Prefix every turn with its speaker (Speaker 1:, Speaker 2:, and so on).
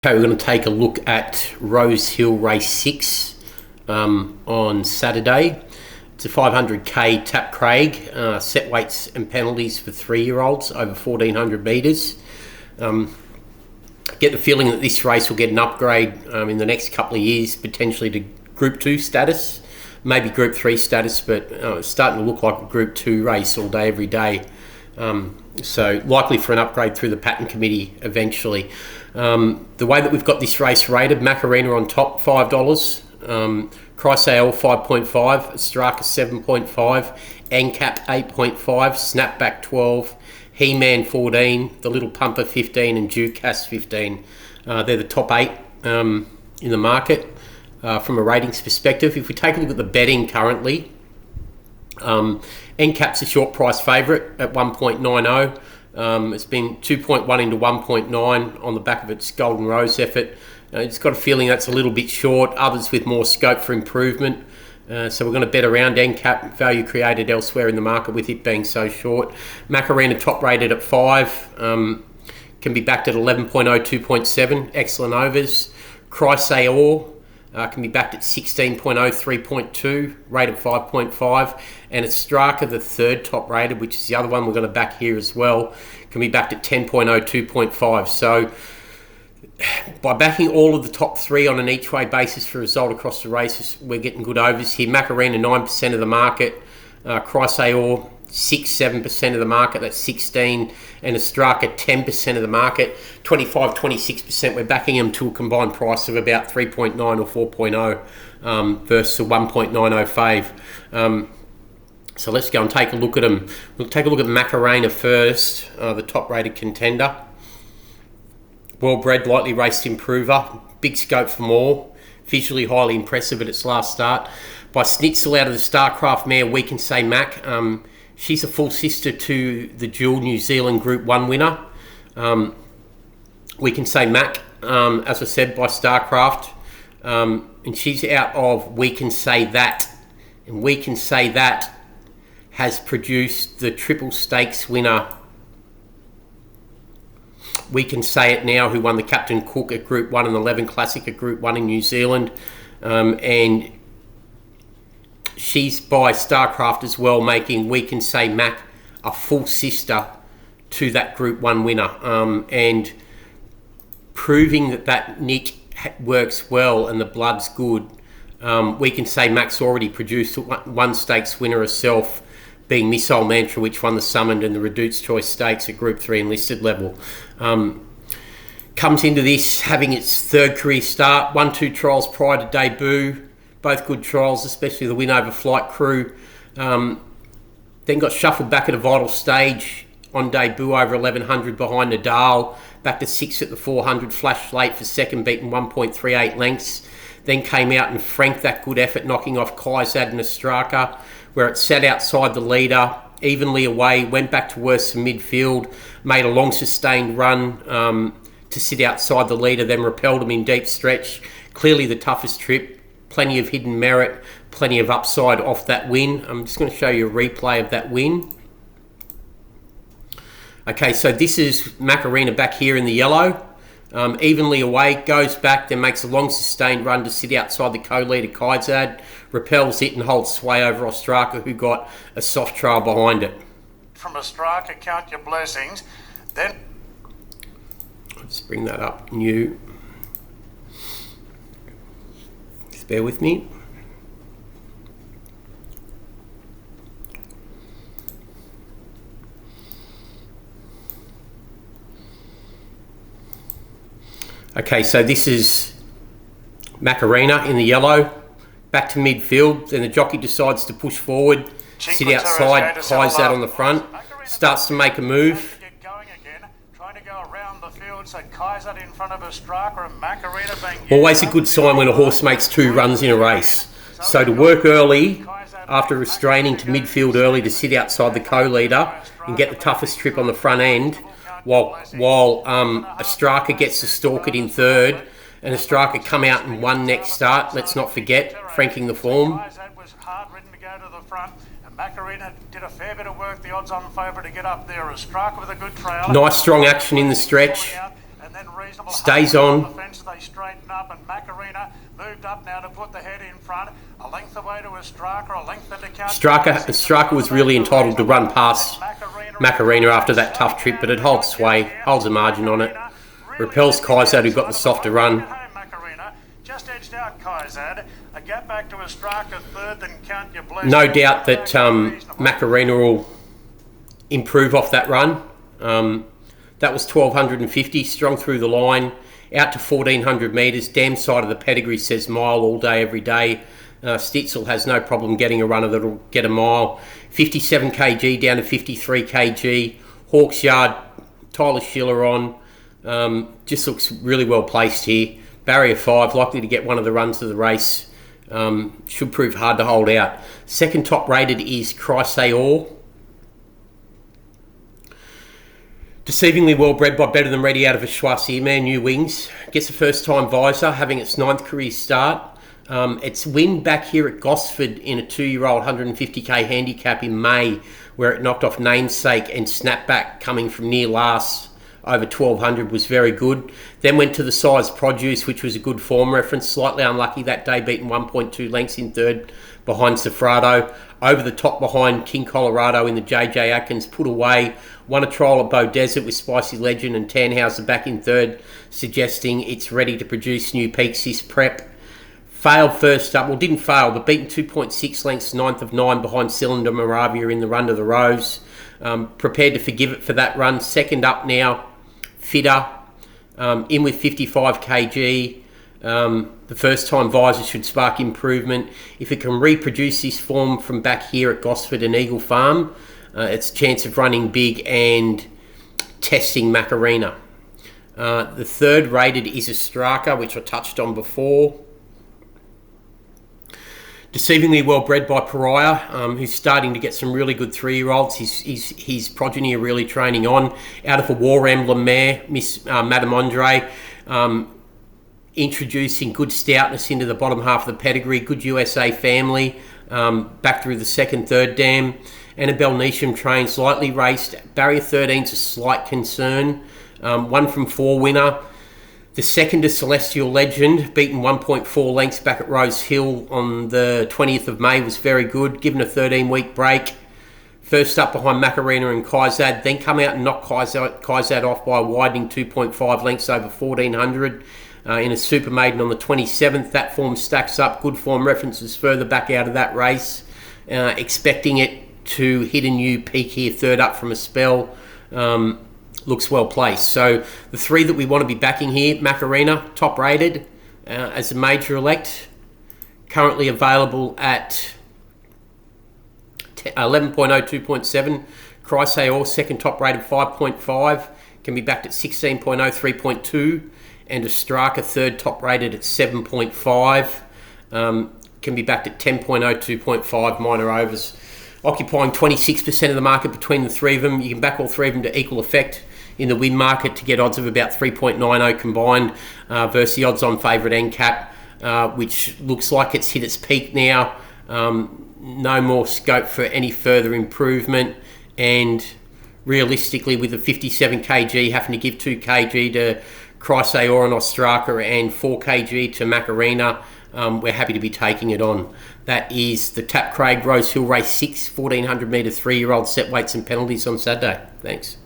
Speaker 1: Okay, we're going to take a look at Rosehill Race 6 on Saturday. It's a 500k Tapp-Craig, set weights and penalties for 3-year-olds over 1400 metres. Get the feeling that this race will get an upgrade in the next couple of years, potentially to Group 2 status, maybe Group 3 status, but it's starting to look like a Group 2 race all day, every day. So likely for an upgrade through the pattern committee eventually. The way that we've got this race rated, Macarena on top, $5. Chrysale 5.5, Straka 7.5, Encap 8.5, Snapback 12, He-Man 14, The Little Pumper 15, and Ducas 15. They're the top 8 in the market from a ratings perspective. If we take a look at the betting currently, Encap's a short price favourite at 1.90. It's been 2.1 into 1.9 on the back of its Golden Rose effort. It's got a feeling that's a little bit short, others with more scope for improvement. So we're going to bet around Encap, value created elsewhere in the market with it being so short. Macarena top rated at 5, can be backed at 11.0, 2.7, excellent overs. Chrysale can be backed at 16.0, 3.2, rated 5.5, and it's Straka, the third top rated, which is the other one we're going to back here as well, can be backed at 10.0, 2.5. So by backing all of the top 3 on an each way basis for result across the races, we're getting good overs here. Macarena 9% of the market, Chrysale 6-7% of the market, that's 16, and Straka 10% of the market, 25-26%. We're backing them to a combined price of about 3.9 or 4.0 versus a 1.905. So let's go and take a look at them. We'll take a look at Macarena first, the top rated contender. Well-bred, lightly raced improver, big scope for more, visually highly impressive at its last start. By Snitzel out of the Starcraft mare, We Can Say Mac. She's a full sister to the dual New Zealand Group 1 winner. We Can Say Mac, as I said, by Starcraft. And she's out of We Can Say That. And We Can Say That has produced the Triple Stakes winner, We Can Say It Now, who won the Captain Cook at Group 1 and 11 Classic at Group 1 in New Zealand. And she's by Starcraft as well, making We Can Say Mac a full sister to that Group 1 winner, and proving that nick works well and the blood's good. We Can Say Mac's already produced one stakes winner herself, being Missile Mantra, which won the Summoned and the Reduced Choice Stakes at Group 3 enlisted level. Comes into this having its third career start, 1-2 trials prior to debut, both good trials, especially the win over Flight Crew. Then got shuffled back at a vital stage on debut over 1100 behind Nadal, back to 6 at the 400, flashed late for second, beaten 1.38 lengths. Then came out and franked that good effort, knocking off Kaizad and Straka, where it sat outside the leader, evenly away, went back to worse from midfield, made a long sustained run to sit outside the leader, then repelled him in deep stretch. Clearly the toughest trip, plenty of hidden merit, plenty of upside off that win. I'm just going to show you a replay of that win. Okay, so this is Macarena back here in the yellow. Evenly away, goes back, then makes a long sustained run to sit outside the co-leader Kaizad, repels it and holds sway over Ostraka, who got a soft trail behind it.
Speaker 2: From Ostraka, count your blessings. Then
Speaker 1: let's bring that up new. Just bear with me. Okay, so this is Macarena in the yellow, back to midfield, then the jockey decides to push forward, sit outside, Kaizad on the front, starts to make a move. Always a good sign when a horse makes 2 runs in a race. So to work early, after restraining to midfield early to sit outside the co-leader and get the toughest trip on the front end, while Straka gets to stalk it in third, and Straka come out and won next start, let's not forget, franking the form.
Speaker 2: Macarena did a fair bit of work, the odds on favourite to get up there. Straka with a good trail.
Speaker 1: Nice strong action in the stretch.
Speaker 2: and then reasonable
Speaker 1: Stays
Speaker 2: on
Speaker 1: on.
Speaker 2: the fence. They straighten up, and Macarena moved up now to put the head in front. A length away to Straka, a length into Count.
Speaker 1: Straka was really entitled to run past Macarena after that tough trip, but it holds sway, holds a margin on it. Repels Kaizad, who got the softer run.
Speaker 2: Just edged out Kaizad. A gap back to Straka third, then Count Your Blessings.
Speaker 1: No doubt that Macarena will improve off that run. That was 1250, strong through the line, out to 1400 metres. Damn side of the pedigree says mile all day, every day. Stitzel has no problem getting a runner that'll get a mile. 57 kg down to 53 kg. Hawks Yard, Tyler Schiller on. Just looks really well placed here. Barrier 5, likely to get one of the runs of the race. Should prove hard to hold out. Second top rated is Chrysaor. Deceivingly well bred by Better Than Ready out of a Choisir man, new wings. Gets a first time visor, having its 9th career start. Its win back here at Gosford in a 2-year-old 150k handicap in May, where it knocked off Namesake and Snapback coming from near last over 1200 was very good. Then went to the size Produce, which was a good form reference. Slightly unlucky that day, beaten 1.2 lengths in third behind Safrado. Over the top behind King Colorado in the JJ Atkins, put away. Won a trial at Bow Desert with Spicy Legend and Tannhauser back in third, suggesting it's ready to produce new peaks this prep. Failed first up, well didn't fail, but beaten 2.6 lengths, 9th of 9 behind Cylinder Moravia in the run to the Rose. Prepared to forgive it for that run. Second up now, Fitter, in with 55 kg. The first time visor should spark improvement. If it can reproduce this form from back here at Gosford and Eagle Farm, it's a chance of running big and testing Macarena. The third rated is Straka, which I touched on before. Deceivingly well bred by Pariah, who's starting to get some really good 3-year-olds. His progeny are really training on. Out of a War Emblem mare, Miss Madame Andre, introducing good stoutness into the bottom half of the pedigree. Good USA family, back through the second, third dam. Annabelle Neesham trains, lightly raced. Barrier 13's a slight concern. 1 from 4 winner. The second is Celestial Legend, beaten 1.4 lengths back at Rosehill on the 20th of May, was very good, given a 13-week break. First up behind Macarena and Kaizad, then come out and knock Kaizad off by a widening 2.5 lengths over 1400 in a Super Maiden on the 27th. That form stacks up, good form references further back out of that race. Expecting it to hit a new peak here, third up from a spell. Looks well placed. So the 3 that we want to be backing here, Macarena, top rated as a major elect, currently available at 11.0, 2.7. Chrysaor, second top rated 5.5, can be backed at 16.0, 3.2. And Straka, third top rated at 7.5, can be backed at 10.0, 2.5 minor overs. Occupying 26% of the market between the 3 of them. You can back all 3 of them to equal effect in the win market to get odds of about 3.90 combined versus the odds on favourite Encap, which looks like it's hit its peak now. No more scope for any further improvement, and realistically with the 57 kg having to give 2 kg to Chrysaor and Ostraka and 4 kg to Macarena, we're happy to be taking it on. That is the Tapp-Craig Rosehill Race 6, 1400 metre 3-year-old set weights and penalties on Saturday. Thanks.